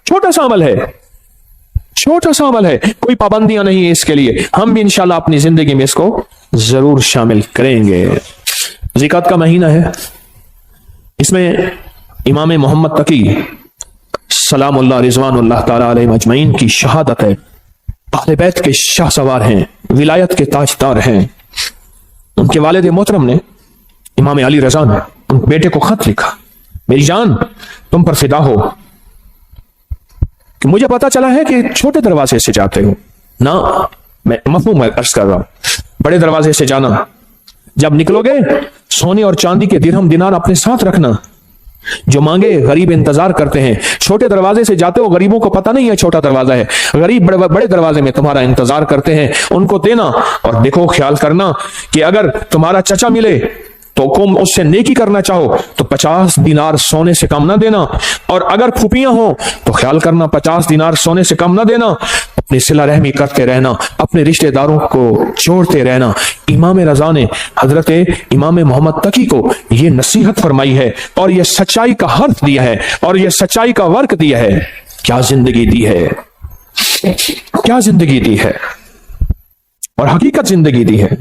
छोटा सा अमल है, छोटा सा अमल है, कोई पाबंदियां नहीं है इसके लिए। हम भी इंशाल्लाह अपनी जिंदगी में इसको जरूर शामिल करेंगे। ज़िकात का महीना है, इसमें इमाम मोहम्मद तकी सलामुल्लाह रिज़वानुल्लाह ताला अलैहिम अजमईन की शहादत है। अहले बैत के शाह सवार हैं, विलायत के ताजदार हैं। उनके वालिद मोहतरम ने, इमाम अली रज़ा ने, उन बेटे को खत लिखा, मेरी जान तुम पर फिदा हो कि मुझे पता चला है कि छोटे दरवाजे से जाते हो ना, मैं मफहूम अर्ज कर रहा हूं, बड़े दरवाजे से जाना। जब निकलोगे सोने और चांदी के दिरहम दिनार अपने साथ रखना, जो मांगे गरीब इंतजार करते हैं। छोटे दरवाजे से जाते हो, गरीबों को पता नहीं है छोटा दरवाजा है, गरीब बड़े बड़े दरवाजे में तुम्हारा इंतजार करते हैं, उनको देना। और देखो, ख्याल करना कि अगर तुम्हारा चचा मिले तो तुम उससे नेकी करना चाहो तो 50 दिनार सोने से कम ना देना, और अगर फूफियां हो तो ख्याल करना 50 दिनार सोने से कम ना देना। अपनी सिला रहमी करते रहना, अपने रिश्तेदारों को जोड़ते रहना। इमाम रज़ा ने हजरत इमाम मोहम्मद तकी को यह नसीहत फरमाई है और यह सच्चाई का हर्फ दिया है और यह सच्चाई का वर्क दिया है। क्या जिंदगी दी है, क्या जिंदगी दी है, और हकीकत जिंदगी दी है।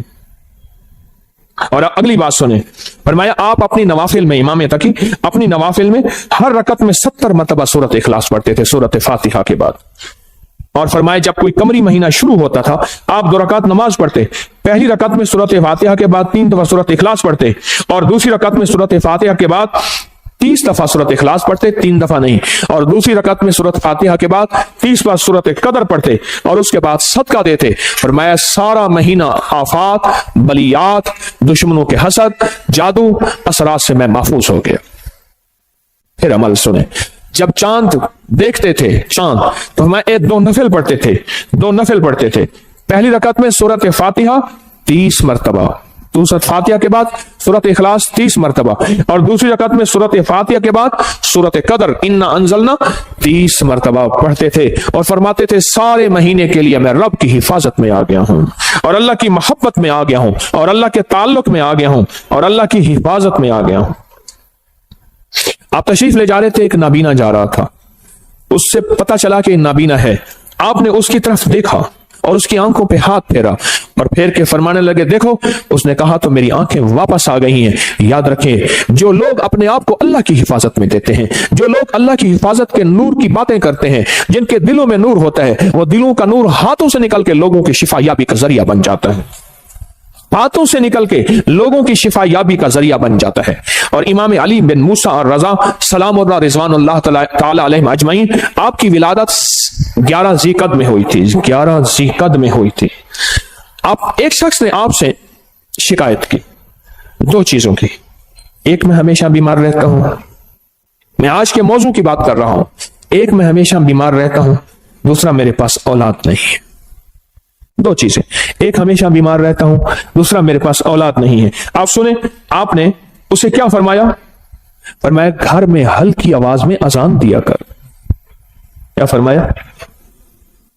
और अगली बात सुने, फरमाया आप अपनी नवाफिल में, इमाम तकी अपनी नवाफिल में हर रकत में 70 मरतबा सूरत इखलास पढ़ते थे, सूरत फातिहा के बाद। और फरमाया जब कोई कमरी महीना शुरू होता था, आप 2 रकात नमाज पढ़ते। पहली रकत में सूरत फातिहा के बाद 3 दफा सूरत इखलास पढ़ते, और दूसरी रकत में सूरत फातिहा के बाद 30 दफा सूरत इखलास पढ़ते, 3 दफा नहीं। और दूसरी रकत में सूरत फातिहा के बाद 30 बार सूरत कदर पढ़ते, और उसके बाद सदका देते। फरमाया सारा महीना आफात, बलियात, दुश्मनों के हसद, जादू, असरात से मैं महफूज हो गया। फिर अमल सुने, जब चांद देखते थे चांद, तो हम 2 नफिल पढ़ते थे, 2 नफिल पढ़ते थे। पहली रकत में सूरत फातिहा 30 मरतबा, सूरत फातिहा के बाद सूरत इखलास 30 मरतबा, और दूसरी रकत में सूरत फातिहा के बाद सूरत कदर इन्ना अंजलना 30 मरतबा पढ़ते थे। और फरमाते थे सारे महीने के लिए मैं रब की हिफाजत में आ गया हूं, और अल्लाह की मोहब्बत में आ गया हूं, और अल्लाह के ताल्लुक में आ गया हूं, और अल्लाह की हिफाजत में आ गया हूं। आप तशरीफ ले जा रहे थे, एक नाबीना जा रहा था, उससे पता चला कि नाबीना है। आपने उसकी तरफ देखा और उसकी आंखों पे हाथ फेरा, और फेर के फरमाने लगे देखो। उसने कहा तो मेरी आंखें वापस आ गई हैं। याद रखें, जो लोग अपने आप को अल्लाह की हिफाजत में देते हैं, जो लोग अल्लाह की हिफाजत के नूर की बातें करते हैं, जिनके दिलों में नूर होता है, वो दिलों का नूर हाथों से निकल के लोगों की शिफा याबी का जरिया बन जाता है, हाथों से निकल के लोगों की शिफा याबी का जरिया बन जाता है। और इमाम अली बिन मूसा और रजा सलामुल्लाह रिज़वानुल्लाह ताला अलैहिम अजमईन, आपकी विलादत 11 ज़ीक़द में हुई थी, 11 ज़ीक़द में हुई थी। आप एक शख्स ने आपसे शिकायत की 2 चीजों की, एक मैं हमेशा बीमार रहता हूं, मैं आज के मौजू की बात कर रहा हूं, एक मैं हमेशा बीमार रहता हूं, दूसरा मेरे पास औलाद नहीं है। 2 चीजें, एक हमेशा बीमार रहता हूं, दूसरा मेरे पास औलाद नहीं है। आप सुने, आपने उसे क्या फरमाया? फरमाया घर में हल्की आवाज में अजान दिया कर। क्या फरमाया?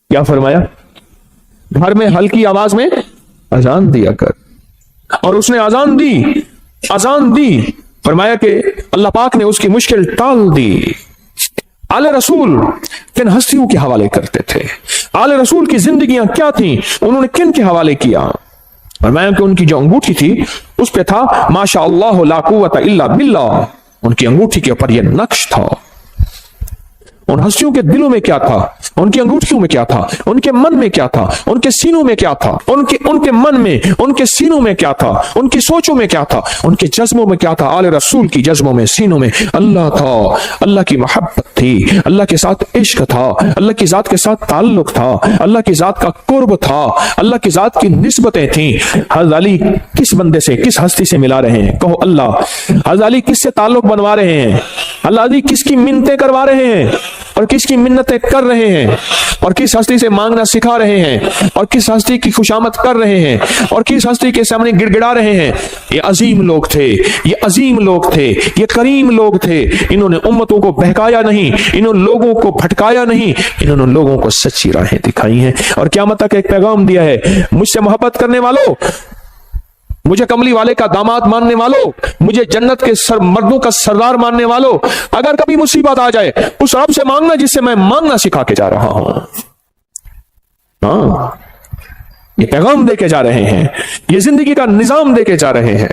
क्या फरमाया? घर में हल्की आवाज में अजान दिया कर। और उसने अजान दी, अजान दी। फरमाया कि अल्लाह पाक ने उसकी मुश्किल टाल दी। आले रसूल किन हस्तियों के हवाले करते थे, आले रसूल की जिंदगियां क्या थी, उन्होंने किन के हवाले किया? फरमाया कि उनकी जो अंगूठी थी उस पे था माशा अल्लाह ला कुव्वता इल्ला बिल्लाह। उनकी अंगूठी के ऊपर यह नक्श था। उन हस्तियों के दिलों में क्या था, उनकी अंगूठियों में क्या था, उनके मन में क्या था, उनके सीनों में क्या था, उनके मन में, उनके सीनों में क्या था, उनकी सोचों में क्या था, उनके जज्बों में क्या था। आले रसूल की जज्बों में, सीनों में अल्लाह था, अल्लाह की मोहब्बत थी, अल्लाह के साथ इश्क था, अल्लाह की जात के साथ ताल्लुक था, अल्लाह की जात का कुर्ब था, अल्लाह की जात की निस्बतें थी। हज़रत अली किस बंदे से, किस हस्ती से मिला रहे हैं? कहो अल्लाह। हज़रत अली किससे ताल्लुक बनवा रहे हैं? अल्लाह अली किसकी मिन्नतें करवा रहे हैं और किसकी मिन्नतें कर रहे हैं, और किस हस्ती से मांगना सिखा रहे हैं, और किस हस्ती की खुशामद कर रहे हैं, और किस हस्ती के सामने गिड़गिड़ा रहे हैं? ये अजीम लोग थे, ये अजीम लोग थे, ये करीम लोग थे। इन्होंने उम्मतों को बहकाया नहीं, इन्होंने लोगों को भटकाया नहीं, इन्होंने लोगों को सच्ची राहें दिखाई हैं और क़यामत तक एक पैगाम दिया है, मुझसे मोहब्बत करने वालों मुझे कमली वाले का दामाद मानने वालों, मुझे जन्नत के मर्दों का सरदार मानने वालों, अगर कभी मुसीबत आ जाए उस रब से मांगना जिससे मैं मांगना सिखा के जा रहा हूं। हाँ, ये पैगाम देके जा रहे हैं, ये जिंदगी का निजाम देके जा रहे हैं,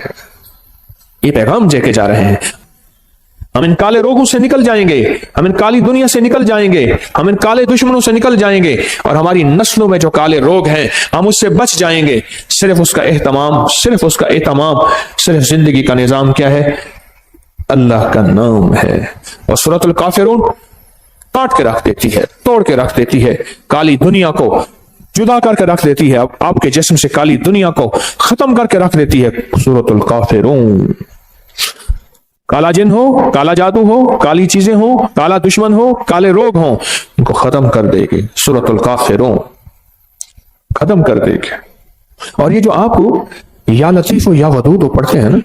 ये पैगाम देके जा रहे हैं। हम इन काले रोगों से निकल जाएंगे, हम इन काली दुनिया से निकल जाएंगे, हम इन काले दुश्मनों से निकल जाएंगे, और हमारी नस्लों में जो काले रोग हैं हम उससे बच जाएंगे। सिर्फ उसका एहतमाम, सिर्फ उसका एहतमाम, सिर्फ जिंदगी का निजाम क्या है? अल्लाह का नाम है। और सूरतुल काफिरून काट के रख देती है, तोड़ के रख देती है, काली दुनिया को जुदा करके रख देती है, आपके जिस्म से काली दुनिया को खत्म करके रख देती है। सूरतुल काफिरून, काला जिन हो, काला जादू हो, काली चीजें हो, काला दुश्मन हो, काले रोग हो, इनको खत्म कर देगी सूरतुल काफिरून, खत्म कर देगी। और ये जो आपको या लतीफ हो या वदूद हो पढ़ते हैं ना,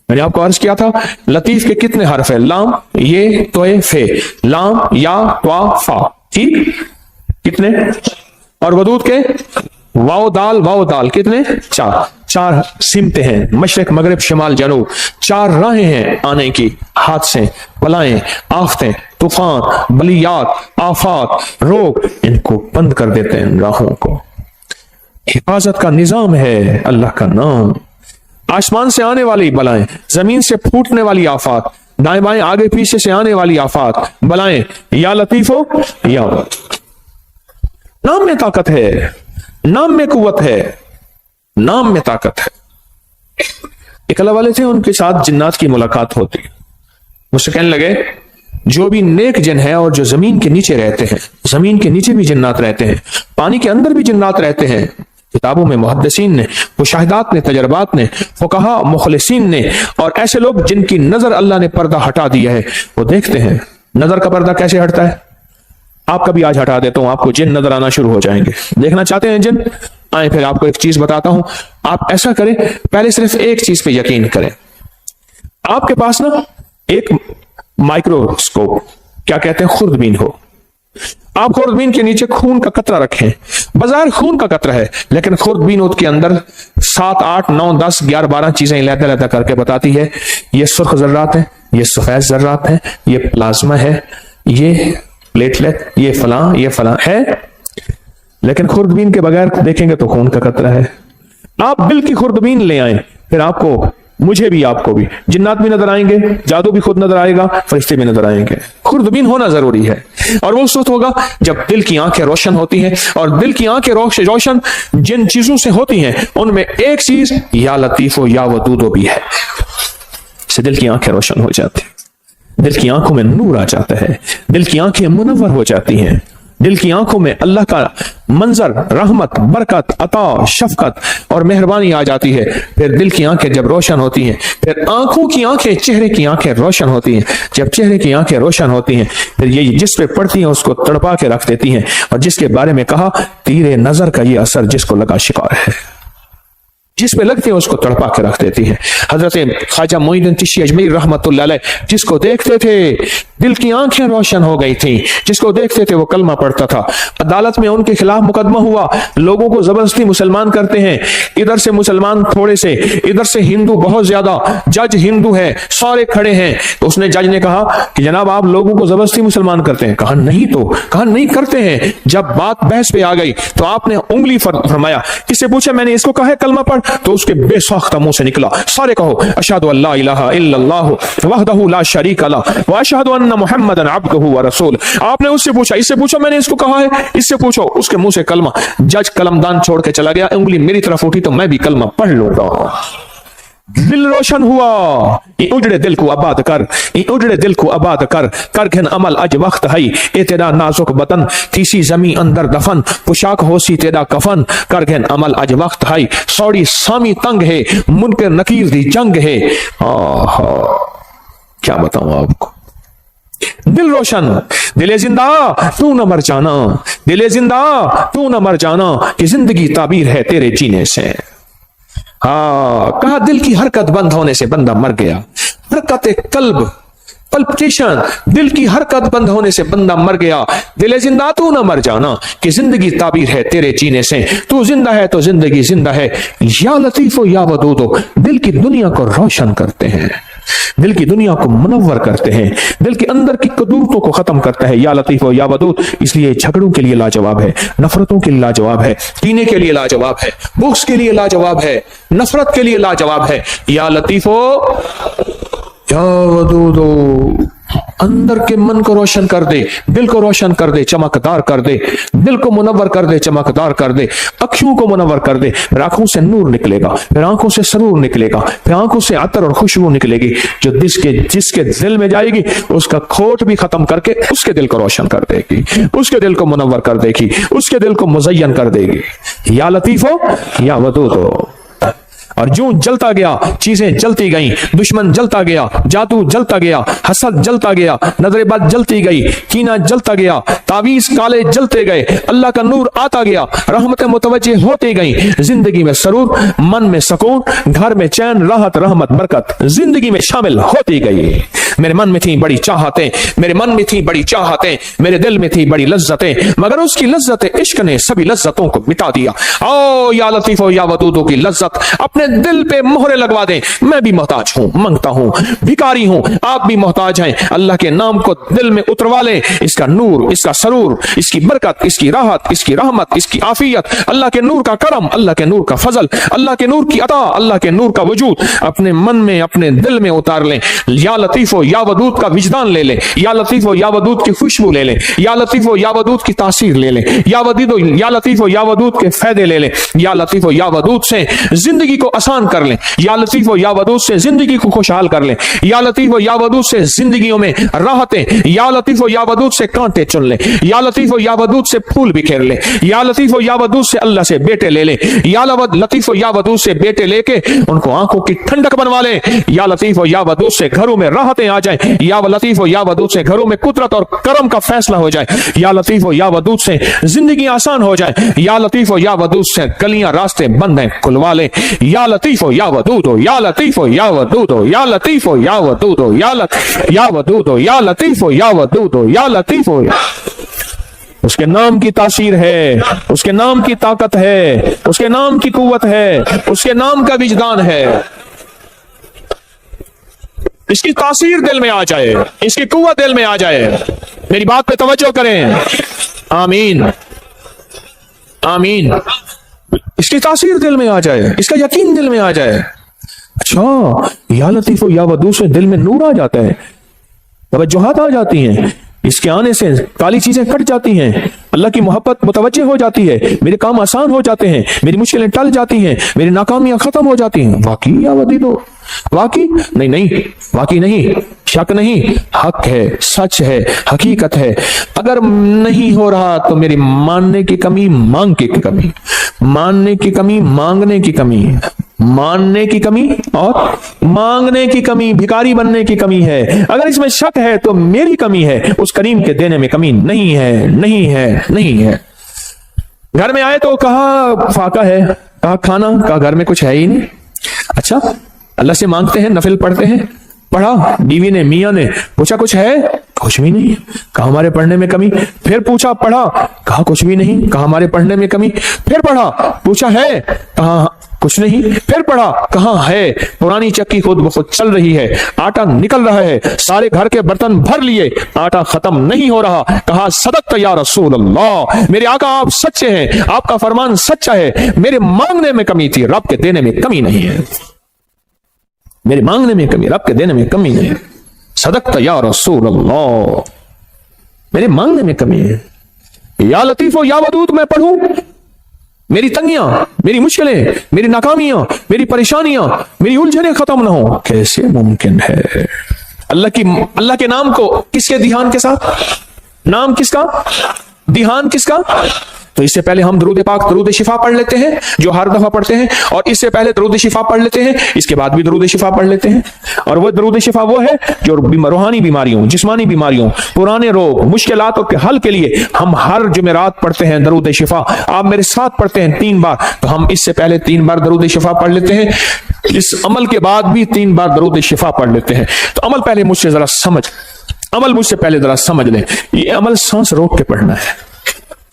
मैंने आपको अर्ज किया था लतीफ के कितने हर्फ है? लाम, ये, तोए, फे, लाम, या, त्वा, फा, ठीक, कितने? और वदूद के वाओ दाल कितने? चार। चार सिमते हैं, मशरक मगरिब शिमाल जनूब, चार राहें हैं आने की, हादसे, बलाएं, आफतें, तूफान, बलियात, आफात, रोग, इनको बंद कर देते हैं राहों को। हिफाजत का निजाम है अल्लाह का नाम। आसमान से आने वाली बलाएं, जमीन से फूटने वाली आफात, दाएं बाएं आगे पीछे से आने वाली आफात, बलाएं, या लतीफ हो या नाम में ताकत है, नाम में कुव्वत है, नाम में ताकत है। एक अल्लाह वाले थे, उनके साथ जिन्नात की मुलाकात होती, मुझसे कहने लगे जो भी नेक जिन है और जो जमीन के नीचे रहते हैं, जमीन के नीचे भी जिन्नात रहते हैं, पानी के अंदर भी जिन्नात रहते हैं, किताबों में मुहद्दिसीन ने, मुशाहिदात ने, तजर्बात ने, फुकहा, मुखलिसीन ने, और ऐसे लोग जिनकी नजर अल्लाह ने पर्दा हटा दिया है, वो देखते हैं नजर का पर्दा कैसे हटता है। आपका भी आज हटा देता हूं, आपको जिन नजर आना शुरू हो जाएंगे। देखना चाहते हैं जिन? आए, फिर आपको एक चीज बताता हूं, आप ऐसा करें, पहले सिर्फ एक चीज पे यकीन करें। आपके पास ना एक माइक्रोस्कोप, क्या कहते हैं, खुर्दबीन हो, आप खुर्दबीन के नीचे खून का कतरा रखें, बाजार खून का कतरा है, लेकिन खुर्दबीन के अंदर 7, 8, 9, 10, 11, 12 चीजें लहदा लहदा करके बताती है, ये सुर्ख जर्रात है, ये सफेद जर्रात है, ये प्लाज्मा है, ये प्लेटलेट, ये फलां है, लेकिन खुर्दबीन के बगैर देखेंगे तो खून का कतरा है। आप दिल की खुर्दबीन ले आए, फिर आपको, मुझे भी, आपको भी जिन्नात भी नजर आएंगे, जादू भी खुद नजर आएगा, फरिश्ते भी नजर आएंगे। खुर्दबीन होना जरूरी है, और वो उस वक्त होगा जब दिल की आंखें रोशन होती हैं, और दिल की आंखें रोशन जिन चीजों से होती हैं उनमें एक चीज या लतीफो या वदूदो भी है, से दिल की आंखें रोशन हो जाती हैं, दिल की आंखों में नूर आ जाता है, दिल की आंखें मुनव्वर हो जाती हैं, दिल की आंखों में अल्लाह का मंजर, रहमत, बरकत, अता, शफकत और मेहरबानी आ जाती है। फिर दिल की आंखें जब रोशन होती हैं, फिर आंखों की आंखें, चेहरे की आंखें रोशन होती हैं। जब चेहरे की आंखें रोशन होती हैं, फिर ये जिस पे पड़ती हैं उसको तड़पा के रख देती हैं, और जिसके बारे में कहा तीरे नजर का ये असर जिसको लगा शिकार है, जिस पे लगती है उसको तड़पा के रख देती है। हजरत ख्वाजा मोइनुद्दीन चिश्ती अजमेरी रहमतुल्लाह अलैह, जिसको देखते थे दिल की आंखें रोशन हो गई थी, जिसको देखते थे वो कलमा पढ़ता था। अदालत में उनके खिलाफ मुकदमा हुआ, लोगों को जबरदस्ती मुसलमान करते हैं, इधर से मुसलमान थोड़े से, इधर से हिंदू बहुत ज्यादा, जज हिंदू है, सारे खड़े हैं। तो उसने, जज ने कहा कि जनाब आप लोगों को जबरदस्ती मुसलमान करते हैं? कहा नहीं, तो कहा नहीं करते हैं। जब बात बहस पे आ गई तो आपने उंगली फरमाया, किससे पूछा? मैंने इसको कहा है कलमा पढ़, तो उसके बेसाख्ता मुंह से निकला, सारे कहो अशहदु अल्ला इलाहा इल्लल्लाह वहदहु ला शरीका लह व अशहदु अन्ना मुहम्मदन अब्दुहु व रसूल। आपने उससे पूछा, इससे पूछो मैंने इसको कहा है, इससे पूछो, उसके मुंह से कलमा। जज कलमदान छोड़ के चला गया, उंगली मेरी तरफ उठी तो मैं भी कलमा पढ़ लूंगा। दिल रोशन हुआ, उजड़े दिल को आबाद कर, उजड़े दिल को आबाद कर, कर घन अमल अज वक्त है, ए तेरा नाजुक बतन तीसी जमी अंदर दफन, पोशाक होसी तेरा कफन, कर घन अमल अज वक्त है, सौड़ी सामी तंग है, मुनकर नकीर दी जंग है। क्या बताऊं आपको, दिल रोशन, दिले जिंदा तू न मर जाना, दिले जिंदा तू न मर जाना, कि जिंदगी ताबीर है तेरे जीने से। हाँ, कहा दिल की हरकत बंद होने से बंदा मर गया। हरकत कल्ब पल्पिटेशन, दिल की हरकत बंद होने से बंदा मर गया। दिल जिंदा तू ना मर जाना कि जिंदगी ताबीर है तेरे जीने से, तू जिंदा है तो जिंदगी जिंदा है। या लतीफो या वदूदो, दिल की दुनिया को रोशन करते हैं, दिल की दुनिया को मुनव्वर करते हैं, दिल के अंदर की कदूरतों को खत्म करता है। या लतीफो या वदूद, इसलिए झगड़ों के लिए लाजवाब है, नफरतों के लिए लाजवाब है, पीने के लिए लाजवाब है, बुक्स के लिए लाजवाब है, नफरत के लिए लाजवाब है। या लतीफो या वदूदो, अंदर के मन को रोशन कर दे, दिल को रोशन कर दे, चमकदार कर दे, दिल को मुनव्वर कर दे, चमकदार कर दे, अखियों को मुनव्वर कर दे। फिर आंखों से नूर निकलेगा, फिर आंखों से सरूर निकलेगा, फिर आंखों से अतर और खुशबू निकलेगी, जो जिसके दिल में जाएगी उसका खोट भी खत्म करके उसके दिल को रोशन कर देगी, उसके दिल को मुनव्वर कर देगी, उसके दिल को मुज़य्यन कर देगी। या लतीफो या वदूदो। और जो जलता गया, चीजें जलती गईं, दुश्मन जलता गया, जादू जलता गया, हसद जलता गया, नजरेबाज जलती गई, कीना जलता गया, तावीज काले जलते गए, अल्लाह का नूर आता गया, रहमतें मुतवज्जे होती गई, जिंदगी में सरूर, मन में सुकून, घर में चैन, राहत, रहमत, बरकत जिंदगी में शामिल होती गई। मेरे मन में थी बड़ी चाहतें, मेरे मन में थी बड़ी चाहतें, मेरे दिल में थी बड़ी लज्जतें, मगर उसकी लज्जत इश्क ने सभी लज्जतों को मिटा दिया। ओ या लतीफो या वदूदो की लज्जत अपने दिल पे मोहरे लगवा दें। मैं भी मोहताज हूं, मांगता हूं, भिखारी हूं, आप भी मोहताज हैं। अल्लाह के नाम को दिल में उतरवा लें, इसका नूर, इसका सरूर, इसकी बरकत, इसकी राहत, इसकी रहमत, इसकी आफियत, अल्लाह के नूर का करम, अल्लाह के नूर का फजल, अल्लाह के नूर की अता, अल्लाह के नूर का वजूद अपने मन में, अपने दिल में उतार लें। या लतीफो या वदूद का विजदान ले लें, या लतीफो या वदूद की खुशबू ले लें, या लतीफो या वदूद की तासीर ले लें, या लतीफो या वदूद के फायदे ले लें। या लतीफो या वदूद से जिंदगी को आसान कर लें, या लतीफो या वदूद से जिंदगी को खुशहाल कर लें, या लतीफो या वदूद से जिंदगियों में राहतें, या लतीफो या वदूद से कांटे चुन लें, या लतीफो या वदूद से फूल बिखेर लें, या लतीफो या वदूद से अल्लाह से बेटे ले लें, या लतीफो या वदूद से बेटे लेके उनको आंखों की ठंडक बनवा लें। या लतीफो या वदूद से घरों में राहतें आ जाए, या लतीफो या वदूद से घरों में कुदरत और करम का फैसला हो जाए, या लतीफो या वदूद से जिंदगी आसान हो जाए, या लतीफो या वदूद से गलियां रास्ते बंद हैं खुलवा ले। या लतीफो या वदूदो, या लतीफो या वदूदो, या लतीफो या वदूदो, या वदूदो, या लतीफो या वदूदो, या लतीफो। उसके नाम की तासीर है, उसके नाम की ताकत है, उसके नाम की कुव्वत है, उसके नाम का विजदान है। इसकी तासीर दिल में आ जाए, इसकी कुव्वत दिल में आ जाए। मेरी बात पे तवज्जो करें। आमीन आमीन। इसकी तासीर दिल में आ जाए, इसका यकीन दिल में आ जाए। अच्छा, या लतीफो या वदूद से दिल में नूर आ जाता है, तवज्जुहात आ जाती हैं, इसके आने से काली चीजें कट जाती हैं, अल्लाह की मोहब्बत मुतवज्जे हो जाती है, मेरे काम आसान हो जाते हैं, मेरी मुश्किलें टल जाती हैं, मेरी नाकामियां खत्म हो जाती हैं। वाकई या वदीदो, वाकई नहीं, वाकई नहीं, शक नहीं, हक है, सच है, हकीकत है। अगर नहीं हो रहा तो मेरी मानने की कमी, मांग की कमी, मानने की कमी, मांगने की कमी, मानने की कमी और मांगने की कमी, भिखारी बनने की कमी है। अगर इसमें शक है तो मेरी कमी है, उस करीम के देने में कमी नहीं है, नहीं है, नहीं है। घर में आए तो कहा फाका है, कहा खाना, कहा घर में कुछ है ही नहीं। अच्छा, अल्लाह से मांगते हैं, नफिल पढ़ते हैं, पढ़ा, बीवी ने, मियां ने पूछा कुछ है, कुछ भी नहीं, कहा हमारे पढ़ने में कमी। फिर पूछा, पढ़ा, कहा कुछ भी नहीं, कहा हमारे पढ़ने में कमी। फिर पढ़ा, पूछा है, कहा कुछ नहीं। फिर पढ़ा, कहा है पुरानी चक्की खुद ब खुद चल रही है, आटा निकल रहा है, सारे घर के बर्तन भर लिए, आटा खत्म नहीं हो रहा। कहा सदक़्त या रसूल अल्लाह, मेरे आका आप सच्चे हैं, आपका फरमान सच्चा है। मेरे मांगने में कमी थी, रब के देने में कमी नहीं है। मेरे मांगने में कमी, रब के देने में कमी नहीं। सदक़्त या रसूल अल्लाह, मेरे मांगने में कमी है। या लतीफो या वदूद मैं पढ़ूं, मेरी तंगियां, मेरी मुश्किलें, मेरी नाकामियां, मेरी परेशानियां, मेरी उलझने खत्म ना हो, कैसे मुमकिन है? अल्लाह के नाम को किसके ध्यान के साथ, नाम किसका, ध्यान किसका? तो इससे पहले हम दरूद पाक दरूद शिफा पढ़ लेते हैं जो हर दफा पढ़ते हैं, और इससे पहले दरूद शिफा पढ़ लेते हैं, इसके बाद भी दरूद शिफा पढ़ लेते हैं। और वो दरूद शिफा वो है जो रूहानी बीमारियों, जिस्मानी बीमारियों, पुराने रोग, मुश्किलातों के हल के लिए हम हर जुमेरात पढ़ते हैं दरूद शिफा। आप मेरे साथ पढ़ते हैं 3 बार, तो हम इससे पहले 3 बार दरूद शिफा पढ़ लेते हैं, इस अमल के बाद भी 3 बार दरूद शिफा पढ़ लेते हैं। तो अमल पहले मुझसे जरा समझ लें। ये अमल सांस रोक के पढ़ना है,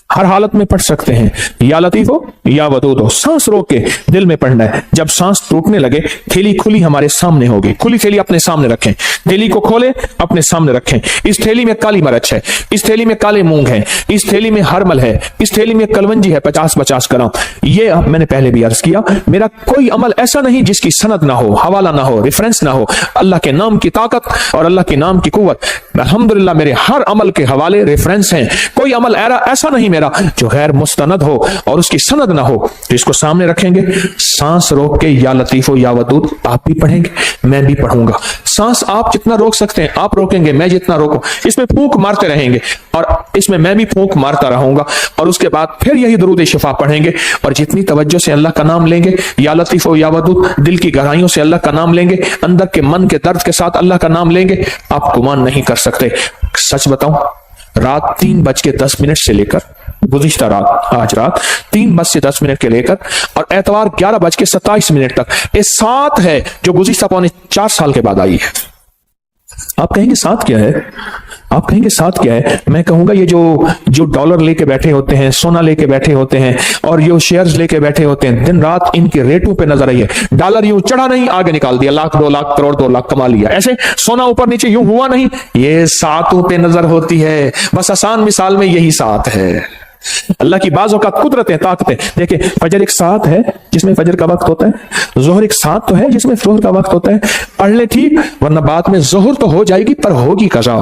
हर हालत में पढ़ सकते हैं, या लतीफ हो या वदूद हो, सांस रोक के दिल में पढ़ना है। जब सांस टूटने लगे, थैली खुली हमारे सामने होगी, खुली थैली अपने सामने रखें, थैली को खोले अपने सामने रखें। इस थैली में काली मिर्च है, इस थैली में काले मूंग है, इस थैली में हरमल है, इस थैली में कलवंजी है 50-50 ग्राम। ये मैंने पहले भी अर्ज किया, मेरा कोई अमल ऐसा नहीं जिसकी सनद ना हो, हवाला ना हो, रेफरेंस ना हो। अल्लाह के नाम की ताकत और अल्लाह के नाम की कुव्वत, अल्हम्दुलिल्लाह मेरे हर अमल के हवाले रेफरेंस हैं। कोई अमल ऐसा नहीं मेरा जो गैर मुस्तनद हो और उसकी सनद ना हो। तो इसको सामने रखेंगे, सांस रोक के या लतीफो या वदूद आप भी पढ़ेंगे, मैं भी पढ़ूंगा। सांस आप जितना रोक सकते हैं आप रोकेंगे, मैं जितना रोकूं। इसमें फूंक मारते रहेंगे और इसमें मैं भी फूंक मारता रहूंगा, और उसके बाद फिर यही दरूद शिफा पढ़ेंगे। और जितनी तवज्जो से अल्लाह का नाम लेंगे, या लतीफो या वदूद, दिल की गहराइयों से अल्लाह का नाम लेंगे, अंदर के मन के दर्द के साथ अल्लाह का नाम लेंगे, आप गुमान नहीं कर सकते। सच बताऊं, रात 3:10 से लेकर गुज़िश्ता रात, आज रात 3:10 के लेकर और एतवार 11:27 तक, ये 7 है जो गुज़िश्ता 4 साल के बाद आई है। आप कहेंगे 7 क्या है? आप कहेंगे 7 क्या है? मैं कहूंगा ये जो डॉलर लेके बैठे होते हैं, सोना लेके बैठे होते हैं, और जो शेयर्स लेके बैठे होते हैं, दिन रात इनके रेटों पे नजर आई है। डॉलर यूं चढ़ा नहीं, आगे निकाल दिया, लाख 2 लाख करोड़ 2 लाख कमा लिया। ऐसे सोना ऊपर नीचे यूं हुआ नहीं, ये 7 पे नजर होती है। बस आसान मिसाल में यही 7 है। अल्लाह की बाज़ों का कुदरतें, ताकतें। देखिए, फजर एक 7 है जिसमें फजर का वक्त होता है, जोहर एक 7 तो है जिसमें जोहर का वक्त होता है। पढ़ ले ठीक, वरना बाद में जोहर तो हो जाएगी पर होगी कज़ा।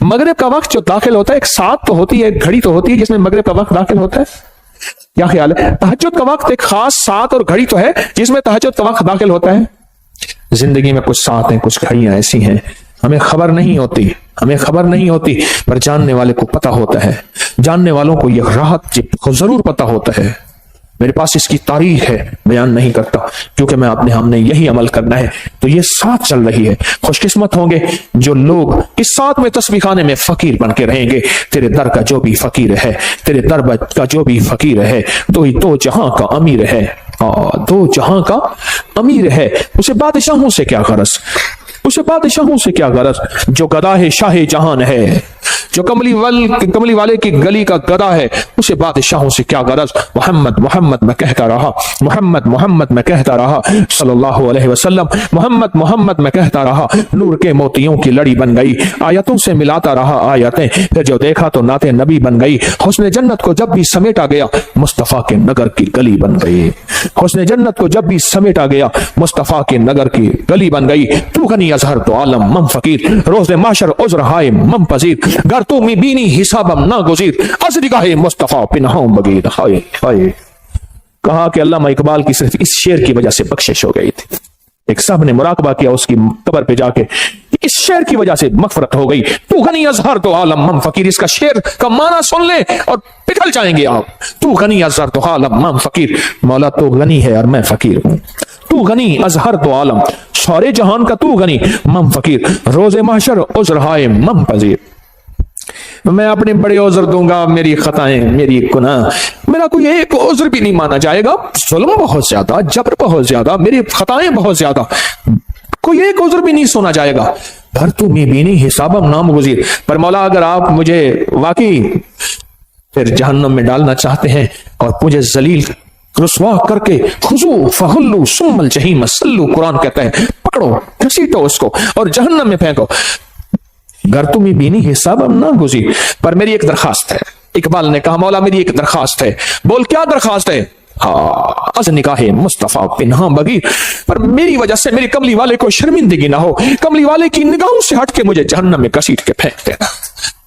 मगरिब का वक्त जो दाखिल होता है, एक 7 तो होती है, घड़ी तो होती है जिसमें मगरिब का वक्त दाखिल होता है। क्या ख्याल है? तहज्जुद का वक्त एक खास 7 और घड़ी तो है जिसमें तहज्जुद का वक्त दाखिल होता है। जिंदगी में कुछ 7 हैं, कुछ घड़ियां ऐसी हैं, हमें खबर नहीं होती, पर जानने वाले को पता होता है। जानने वालों को यह राहत जरूर पता होता है। मेरे पास इसकी तारीख है, बयान नहीं करता क्योंकि हमने यही अमल करना है। तो ये 7 चल रही है। खुशकिस्मत होंगे जो लोग इस 7 में तस्बीह खाने में फकीर बन के रहेंगे। तेरे दर का जो भी फकीर है, तेरे दर का जो भी फकीर है, तो ही 2 जहां का अमीर है। 2 जहां का अमीर है, उसे बादशाहों से क्या गरज, जो गदा है शाह जहान है, जो कमली वाले की गली का गदा है, उसे बादशाहों से क्या गरज। मोहम्मद मैं कहता रहा, मोहम्मद मैं कहता रहा, सल्लल्लाहु अलैहि वसल्लम, मोहम्मद मैं कहता रहा। नूर के मोतियों की लड़ी बन गई, आयतों से मिलाता रहा आयतें, फिर जो देखा तो नाते नबी बन गई। हुस्न जन्नत को जब भी समेटा गया, मुस्तफा के नगर की गली बन गई। हुस्न जन्नत को जब भी समेटा गया, मुस्तफा के नगर की गली बन गई। तू गनी अजहर तो आलम मम फकीर, रोज़े माशर उज़्र हाय मम पजीर, गर तू बीनी हिसाबम ना गुज़ीर, अज़रिगाहे मुस्तफा पिनहाम बगीर। हाय हाय, कहा कि अल्लामा इकबाल की सिर्फ इस शेर की वजह से बख्शिश हो गई थी। एक साहब ने मुराकबा किया उसकी कब्र पे जाके, इस शेर की वजह से मगफरत हो गई। तू गनी अजहर तो आलम मम फकीर, इसका शेर का माना सुन ले और पिघल जाएंगे आप। तू गनी अजहर तो आलम मम फकीर, मौला तो गनी है और मैं फकीर हूं। तू गनी अजहर तो आलम, सारे जहान का तू गनी, मम फकीर, रोज़े महशर उज़्र हाय मम पजीर। मैं अपने बड़े उज़्र दूंगा, मेरी खताएं, मेरी गुनाह, मेरा कोई एक उज़्र भी नहीं माना जाएगा। जुल्म बहुत ज्यादा, जबर बहुत ज्यादा, मेरी खताएं बहुत ज्यादा, कोई एक उज़्र भी नहीं सुना जाएगा। पर तू बीनी हिसाबम नाम गुज़ीर, पर मौला अगर आप मुझे वाकई फिर जहन्नम में डालना चाहते हैं और मुझे जलील रुस्वा करके, खुजू फहुल्लू सुम्मल जहीम सल्लू, कुरान कहता है, पकड़ो घसीटो उसको और जहन्नम में फेंको। घर तुम्हें बीनी हिसाब अब ना गुजी, पर मेरी एक दरखास्त है। इकबाल ने कहा, मौला मेरी एक दरखास्त है। बोल क्या दरखास्त है? अज निकाहे मुस्तफा पिन्हा बगीर, पर मेरी वजह से मेरे कमली वाले को शर्मिंदगी ना हो, कमली वाले की निगाहों से हट के मुझे जहन्नम में घसीट के फेंक देना,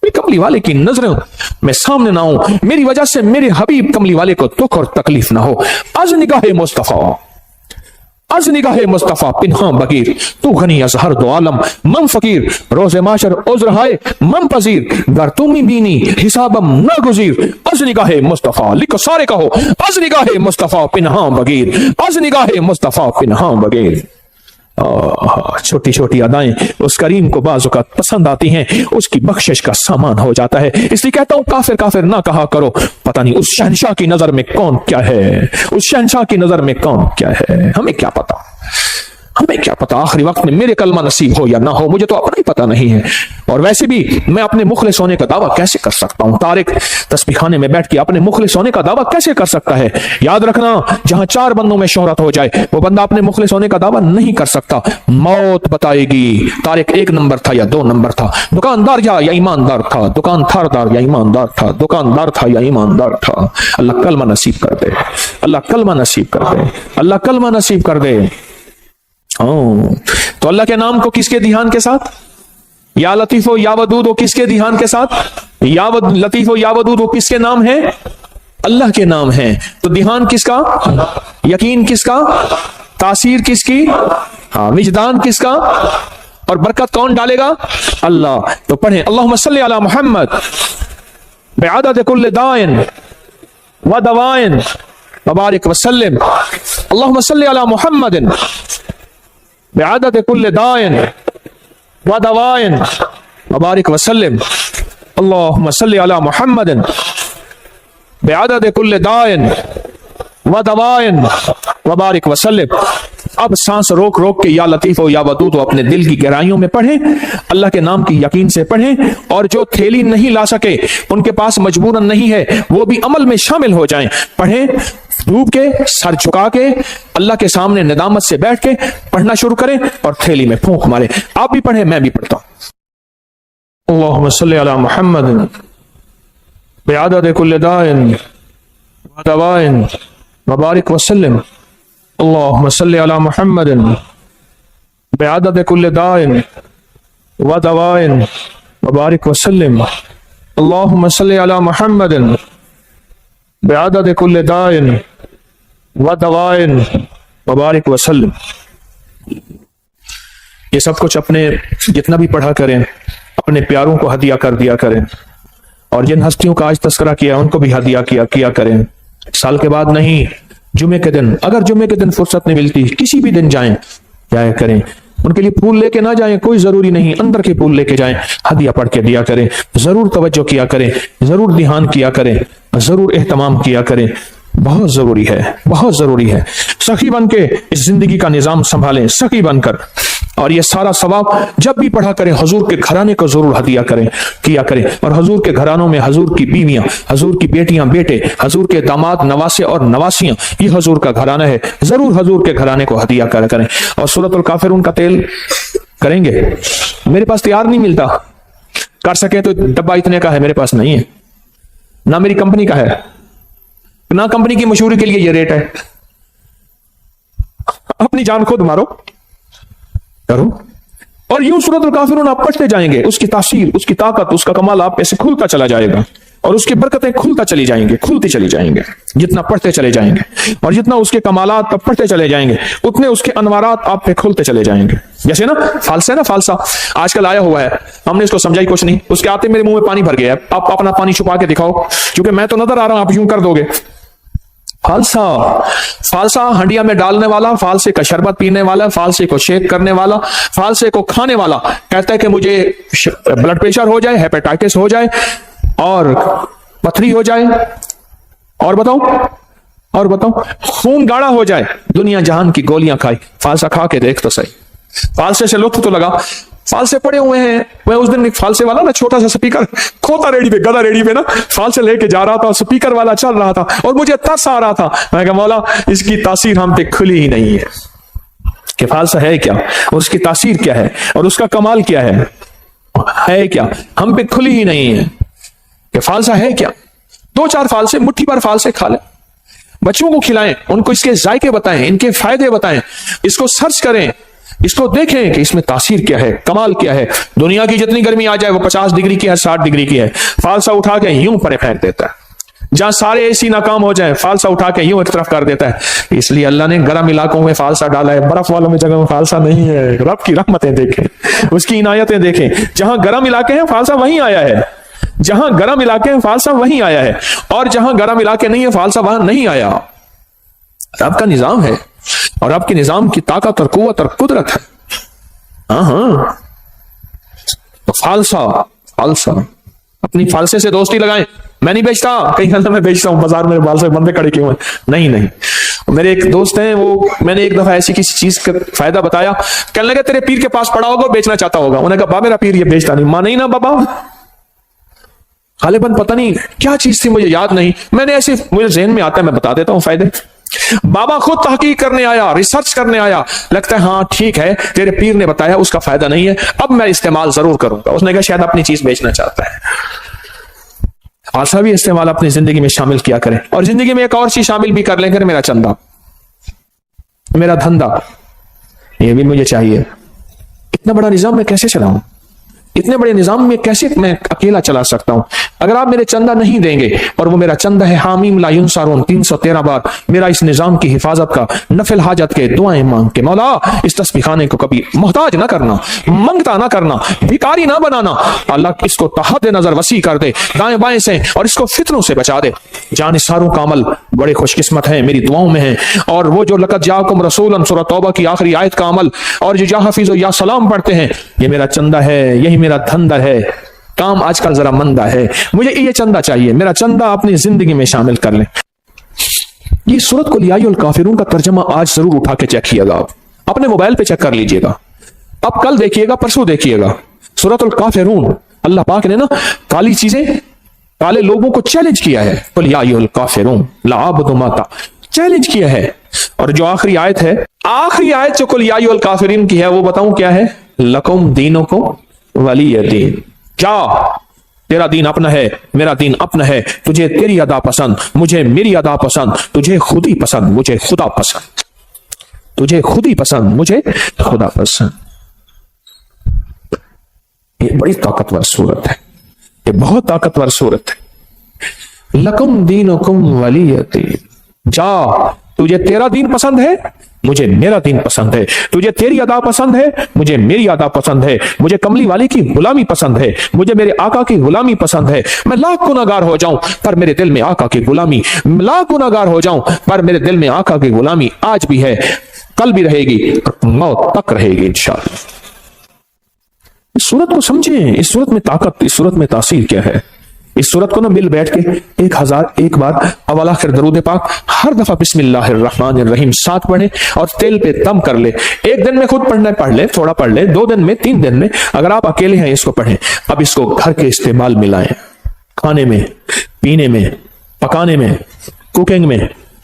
मेरे कमली वाले की नजरों में सामने ना हो, मेरी वजह से मेरे हबीब कमली वाले को दुख और तकलीफ ना हो। अज निगाहे मुस्तफा, از निगाह मुस्तफा पिन्हा बगीर, तू गनी az हर दो आलम मन फकीर, रोजे माशर उज्र हाय मन पजीर, गर तुम ही बीनी हिसाबम न गुजीर, az निगाह मुस्तफा, लिखो सारे कहो, az निगाह मुस्तफा पिन्हा बगीर, az निगाह मुस्तफा पिन्हा बगीर। छोटी छोटी अदाएं उस करीम को बाज़-ओ-औक़ात पसंद आती हैं, उसकी बख्शिश का सामान हो जाता है। इसलिए कहता हूं काफिर काफिर ना कहा करो, पता नहीं उस शहंशाह की नजर में कौन क्या है, उस शहंशाह की नजर में कौन क्या है, हमें क्या पता, हमें क्या पता आखिरी वक्त में मेरे कलमा नसीब हो या ना हो, मुझे तो अपना ही पता नहीं है। और वैसे भी मैं अपने मुखलिस होने का दावा कैसे कर सकता हूं? तारिक तस्बीह खाने में बैठ के अपने मुखलिस होने का दावा कैसे कर सकता है? याद रखना, जहां 4 बंदों में शोहरत हो जाए वो बंदा अपने मुखलिस होने का दावा नहीं कर सकता। मौत बताएगी तारिक 1 नंबर था या 2 नंबर था, दुकानदार या ईमानदार था, दुकानदार या ईमानदार था, दुकानदार था या ईमानदार था। अल्लाह कलमा नसीब कर दे, अल्लाह कलमा नसीब कर दे, अल्लाह कलमा नसीब कर दे। तो अल्लाह के नाम को किसके ध्यान के साथ? या लतीफो या वदूद हो किसके ध्यान के साथ? या लतीफो या वदूद हो किसके नाम है? अल्लाह के नाम है। तो ध्यान किसका? यकीन किसका? तासीर किसकी? हाँ, विजदान किसका? और बरकत कौन डालेगा? अल्लाह। तो पढ़ें अल्लाहुम्मा सल्ली अला मुहम्मद बिअदद कुल्ल दाइन व दवाइन व बारिक वसल्लिम। अल्लाहुम्मा सल्ली अला मुहम्मदिन बिअदद कुल्ल दाइन व दवाइन व बारिक वसल्लिम। अल्लाहुम्मा सल्ली अला मुहम्मदिन बिअदद कुल्ल दाइन व दवाइन व बारिक वसल्लिम। अब सांस रोक रोक के या लतीफ हो या वदूद हो अपने दिल की गहराइयों में पढ़ें, अल्लाह के नाम की यकीन से पढ़ें, और जो थैली नहीं ला सके, उनके पास मजबूरन नहीं है, वो भी अमल में शामिल हो जाएं। पढ़ें डूब के, सर झुका के, अल्लाह के सामने निदामत से बैठ के पढ़ना शुरू करें और थैली में फूंक मारे। आप भी पढ़ें, मैं भी पढ़ता हूं। अल्लाहुम्मा सल्ली अला मुहम्मद बिअदद कुल्ल दाइन व दवाइन व बारिक वसल्लिम। अल्लाहुम्मा सल्ली अला मुहम्मदिन बिअदद कुल्ल दाइन व दवाइन व बारिक वसल्लिम। अल्लाहुम्मा सल्ली अला मुहम्मदिन बिअदद कुल्ल दाइन व दवाइन व बारिक वसल्लिम। ये सब कुछ अपने जितना भी पढ़ा करें, अपने प्यारों को हदिया कर दिया करें, और जिन हस्तियों का आज तस्करा किया उनको भी हदिया किया करें। साल के बाद नहीं, जुमे के दिन, अगर जुमे के दिन फुर्सत नहीं मिलती, किसी भी दिन जाया करें। उनके लिए फूल लेके ना जाएं, कोई जरूरी नहीं, अंदर के फूल लेके जाएं, हदिया पढ़ के दिया करें। जरूर तवज्जो किया करें, जरूर ध्यान किया करें, जरूर एहतमाम किया करें। बहुत जरूरी है, बहुत जरूरी है। सखी बन के इस जिंदगी का निजाम संभालें, सखी बनकर। और ये सारा सवाब जब भी पढ़ा करें, हजूर के घराने को जरूर हदिया किया करें। और हजूर के घरानों में हजूर की बीवियां, हजूर की बेटियां, बेटे, हजूर के दामाद, नवासे और नवासियां, ये हजूर का घराना है। जरूर हजूर के घराने को हदिया करें। और सूरतुल काफिरून का तेल करेंगे, मेरे पास तैयार नहीं मिलता, कर सके तो डब्बा इतने का है, मेरे पास नहीं है, ना मेरी कंपनी का है, ना कंपनी की मशहूरी के लिए ये रेट है। अपनी जान खुद मारो, करो। और यूं सूरतुल काफिरून आप पढ़ते जाएंगे, उसकी तासीर, उसकी ताकत, उसका कमाल आप ऐसे खुलता चला जाएगा, और उसकी बरकतें खुलती चली जाएंगे जितना पढ़ते चले जाएंगे। और जितना उसके कमालात आप पढ़ते चले जाएंगे, उतने उसके अनवारात आप पे खुलते चले जाएंगे। जैसे ना फालसा है ना, फालसा आजकल आया हुआ है, हमने इसको समझा ही कुछ नहीं, उसके आते मेरे मुंह में पानी भर गया है। आप अपना पानी छुपा के दिखाओ, क्योंकि मैं तो नजर आ रहा हूं, आप यूं कर दोगे। फालसा हंडिया में डालने वाला, फालसे का शरबत पीने वाला, फालसे को शेक करने वाला, फालसे को खाने वाला कहता है कि मुझे ब्लड प्रेशर हो जाए, हेपेटाइटिस हो जाए और पथरी हो जाए, और बताओ खून गाढ़ा हो जाए, दुनिया जहान की गोलियां खाई। फालसा खा के देख तो सही, फालसे से लुत्फ तो लगा। फालसे पड़े हुए हैं। मैं उस दिन एक फालसे वाला ना, छोटा सा स्पीकर, खोता रेडी पे, गदा रेडी पे ना, फालसे लेके जा रहा था, स्पीकर वाला चल रहा था, और मुझे तरस आ रहा था। मैं कहा मौला, इसकी तासीर हम पे खुली ही नहीं है कि फालसा है क्या, और उसकी तासीर क्या है, और उसका कमाल क्या है क्या, हम पे खुली ही नहीं है कि फालसा है क्या। 2-4 फालसे, मुट्ठी भर फालसे खा ले, बच्चों को खिलाएं, उनको इसके जायके बताएं, इनके फायदे बताएं, इसको सर्च करें, इसको देखें कि इसमें तासीर क्या है, कमाल क्या है। दुनिया की जितनी गर्मी आ जाए वो 50 डिग्री की है, 60 डिग्री की है, फालसा उठा के यूं परे फेंक देता है, جہاں سارے اے سی ناکام ہو جائیں فالسا اٹھا کے یوں ایک طرف کر دیتا ہے. اس لیے اللہ نے گرم علاقوں میں فالسا ڈالا ہے, برف والوں میں جگہ میں فالسا نہیں ہے. رب کی رحمتیں دیکھیں, اس کی عنایتیں دیکھیں. جہاں گرم علاقے ہیں فالسا وہیں آیا ہے, جہاں گرم علاقے ہیں فالسا وہیں آیا ہے, اور جہاں گرم علاقے نہیں ہے فالسا وہاں نہیں آیا. رب کا نظام ہے, اور رب کے نظام کی طاقت اور قوت اور قدرت ہے. ہاں فالسا اپنی فالسے سے دوستی لگائیں. میں نہیں بیچتا, کہیں گھنٹہ میں بیچتا ہوں, بازار میں فالسے بندے کھڑے کیوں ہیں, نہیں. میرے ایک دوست ہیں, وہ میں نے ایک دفعہ ایسی کسی چیز کا فائدہ بتایا, کہنے لگے تیرے پیر کے پاس پڑا ہوگا, بیچنا چاہتا ہوگا. انہوں نے کہا با میرا پیر یہ بیچتا نہیں. ماں نہیں نا بابا, غالباً پتہ نہیں کیا چیز تھی, مجھے یاد نہیں. میں نے ایسے مجھے ذہن میں آتا ہے میں بتا دیتا ہوں فائدے. بابا خود تحقیق کرنے آیا, ریسرچ کرنے آیا, لگتا ہے ہاں ٹھیک ہے تیرے پیر نے بتایا اس کا فائدہ نہیں ہے, اب میں استعمال ضرور کروں گا. اس نے کہا شاید اپنی چیز بیچنا چاہتا ہے. آسا بھی استعمال اپنی زندگی میں شامل کیا کریں, اور زندگی میں ایک اور چیز شامل بھی کر لیں کریں, میرا چندہ, میرا دھندا, یہ بھی مجھے چاہیے. اتنا بڑا نظام میں کیسے چلاؤں, اتنے بڑے نظام میں کیسے میں اکیلا چلا سکتا ہوں؟ اگر آپ میرے چندہ نہیں دیں گے, اور وہ میرا چندہ ہے حامیم لا ینصرون 313 بار میرا اس نظام کی حفاظت کا, نفل حاجت کے دعائیں مانگ کے, مولا اس تسبیح خانے کو کبھی محتاج نہ کرنا, منگتا نہ کرنا, بھکاری نہ بنانا. اللہ اس کو تحت نظر وسیع کر دے دائیں بائیں سے, اور اس کو فتنوں سے بچا دے. جان ساروں کا عمل بڑے خوش قسمت ہیں, میری دعاؤں میں ہیں. اور وہ جو لقد جاءکم رسول سورۃ توبہ کی آخری آیت کا عمل, اور جو یا حفیظ و یا سلام پڑھتے ہیں, یہ میرا چندہ ہے, یہی میرا دھندا ہے. کام آج کل ذرا مندہ ہے, مجھے یہ چندہ چاہیے, میرا چندہ اپنی زندگی میں شامل کر لیں. یہ سورت کو یا الکافرون کا ترجمہ آج ضرور اٹھا کے چیک کیے گا, آپ اپنے موبائل پہ چیک کر لیجئے گا, اب کل دیکھیے گا, پرسوں دیکھیے گا. سورت الکافرون, اللہ پاک نے نا کالی چیزیں, کالے لوگوں کو چیلنج کیا ہے. قل یا الکافرون لا اعبد ما چیلنج کیا ہے. اور جو آخری آیت ہے, آخری آیت جو قل یا الکافرین کی ہے, وہ بتاؤں کیا ہے؟ لکم دینکم ولی دین. جا, تیرا دین اپنا ہے, میرا دین اپنا ہے. تجھے تیری ادا پسند, مجھے میری ادا پسند. تجھے خود ہی پسند, مجھے خدا پسند. تجھے خود ہی پسند, مجھے خدا پسند. یہ بڑی طاقتور صورت ہے, یہ بہت طاقتور صورت ہے. لکم دینکم ولی دین. جا, تجھے تیرا دین پسند ہے, مجھے میرا دین پسند ہے. تجھے تیری ادا پسند ہے, مجھے میری ادا پسند ہے. مجھے کملی والی کی غلامی پسند ہے, مجھے میرے آقا کی غلامی پسند ہے. میں لاکھ گناہگار ہو جاؤں پر میرے دل میں آقا کی غلامی, لاکھ گناہگار ہو جاؤں پر میرے دل میں آقا کی غلامی آج بھی ہے, کل بھی رہے گی, موت تک رہے گی انشاءاللہ. اس صورت کو سمجھیں, اس صورت میں طاقت, اس صورت میں تاثیر کیا ہے. اس صورت کو نہ مل بیٹھ کے 1001 بار اول آخر درود پاک ہر دفعہ بسم اللہ الرحمن الرحیم 7 پڑھیں, اور تیل پہ دم کر لے. ایک دن میں خود پڑھنا پڑھ لے, تھوڑا پڑھ لے, 2 دن میں, 3 دن میں, اگر آپ اکیلے ہیں اس کو پڑھیں. اب اس کو گھر کے استعمال میں لائیں, کھانے میں, پینے میں, پکانے میں, کوکنگ میں,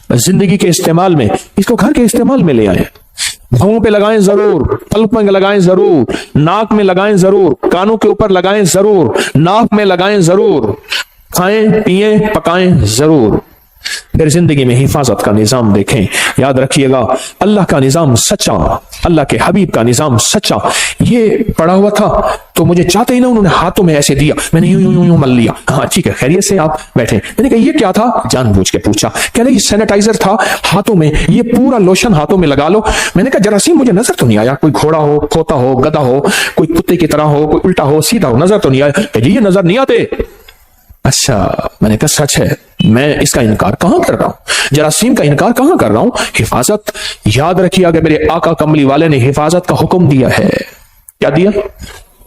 زندگی کے استعمال میں, اس کو گھر کے استعمال میں لے آئیں. بھووں پہ لگائیں ضرور, قلب میں لگائیں ضرور, ناک میں لگائیں ضرور, کانوں کے اوپر لگائیں ضرور, ناک میں لگائیں ضرور, کھائیں پیئیں پکائیں ضرور. پھر زندگی میں حفاظت کا نظام دیکھیں. یاد رکھیے گا اللہ کا نظام سچا, اللہ کے حبیب کا نظام سچا. یہ پڑا ہوا تھا تو مجھے چاہتے ہی نا انہوں نے ہاتھوں میں ایسے دیا, میں نے یوں مل لیا. ہاں ٹھیک ہے, خیریت سے آپ بیٹھے. میں نے کہا یہ کیا تھا, جان بوجھ کے پوچھا. کہہ رہے یہ سینیٹائزر تھا ہاتھوں میں, یہ پورا لوشن ہاتھوں میں لگا لو. میں نے کہا جراثیم مجھے نظر تو نہیں آیا, کوئی گھوڑا ہو, کھوتا ہو, گدھا ہو, کوئی کتے کی طرح ہو, کوئی الٹا ہو, سیدھا ہو, نظر تو نہیں آیا. کہ جی یہ نظر نہیں آتے. اچھا, میں نے کہا سچ ہے, میں اس کا انکار کہاں کر رہا ہوں, جراثیم کا انکار کہاں کر رہا ہوں. حفاظت یاد رکھیے, اگر میرے آقا کملی والے نے حفاظت کا حکم دیا ہے, کیا دیا,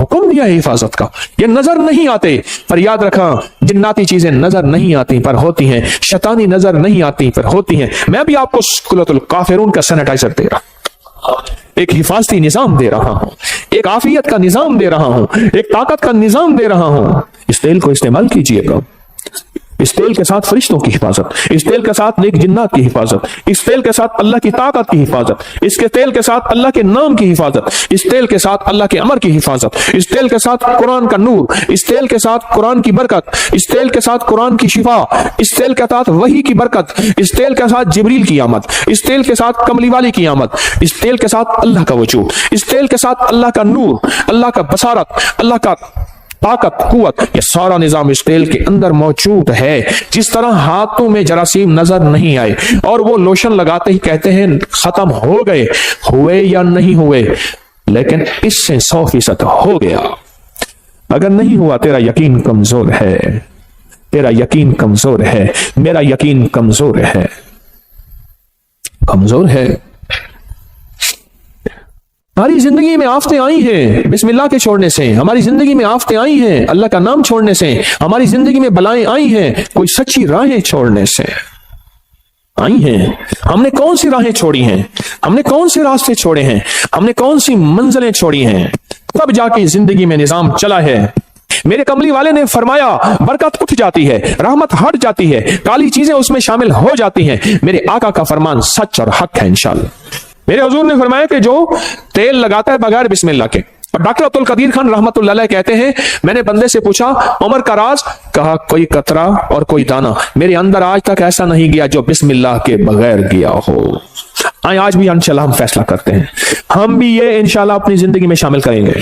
حکم دیا ہے حفاظت کا. یہ نظر نہیں آتے, پر یاد رکھا جناتی چیزیں نظر نہیں آتی پر ہوتی ہیں, شیطانی نظر نہیں آتی پر ہوتی ہیں. میں بھی آپ کو سورۃ الکافرون کا سینیٹائزر دے رہا ہوں, ایک حفاظتی نظام دے رہا ہوں, ایک عافیت کا نظام دے رہا ہوں, ایک طاقت کا نظام دے رہا ہوں. اس تیل کو استعمال کیجئے گا. اس تیل کے ساتھ فرشتوں کی حفاظت, اس تیل کے ساتھ نیک جنات کی حفاظت, اس تیل کے ساتھ اللہ کی طاقت کی حفاظت, اس کے تیل کے ساتھ اللہ کے نام کی حفاظت, اس تیل کے ساتھ اللہ کے امر کی حفاظت, اس تیل کے ساتھ قرآن کا نور, اس تیل کے ساتھ قرآن کی برکت, اس تیل کے ساتھ قرآن کی شفا, اس تیل کے ساتھ وحی کی برکت, اس تیل کے ساتھ جبریل کی آمد, اس تیل کے ساتھ کملی والی کی آمد, اس تیل کے ساتھ اللہ کا وجود, اس تیل کے ساتھ اللہ کا نور, اللہ کا بصارت, اللہ کا طاقت قوت یہ سارا نظام اس تیل کے اندر موجود ہے. جس طرح ہاتھوں میں جراثیم نظر نہیں آئے اور وہ لوشن لگاتے ہی کہتے ہیں ختم ہو گئے, ہوئے یا نہیں ہوئے, لیکن اس سے 100% ہو گیا. اگر نہیں ہوا تیرا یقین کمزور ہے, تیرا یقین کمزور ہے, میرا یقین کمزور ہے, کمزور ہے. ہماری زندگی میں آفتیں آئی ہیں بسم اللہ کے چھوڑنے سے, ہماری زندگی میں آفتیں آئی ہیں اللہ کا نام چھوڑنے سے, ہماری زندگی میں بلائیں آئی ہیں کوئی سچی راہیں چھوڑنے سے آئی ہیں. ہم نے کون سی راہیں چھوڑی ہیں, ہم نے کون سے راستے چھوڑے ہیں, ہم نے کون سی منزلیں چھوڑی ہیں, تب جا کے زندگی میں نظام چلا ہے. میرے کملی والے نے فرمایا برکت اٹھ جاتی ہے, رحمت ہٹ جاتی ہے, کالی چیزیں اس میں شامل ہو جاتی ہیں. میرے آقا کا فرمان سچ اور حق ہے انشاءاللہ. میرے حضور نے فرمایا کہ جو تیل لگاتا ہے بغیر بسم اللہ کے, اور ڈاکٹر عبد القدیر خان رحمت اللہ علیہ کہتے ہیں میں نے بندے سے پوچھا عمر کا راز, کہا کوئی قطرہ اور کوئی دانہ میرے اندر آج تک ایسا نہیں گیا جو بسم اللہ کے بغیر گیا ہو. آج بھی انشاءاللہ ہم فیصلہ کرتے ہیں, ہم بھی یہ انشاءاللہ اپنی زندگی میں شامل کریں گے.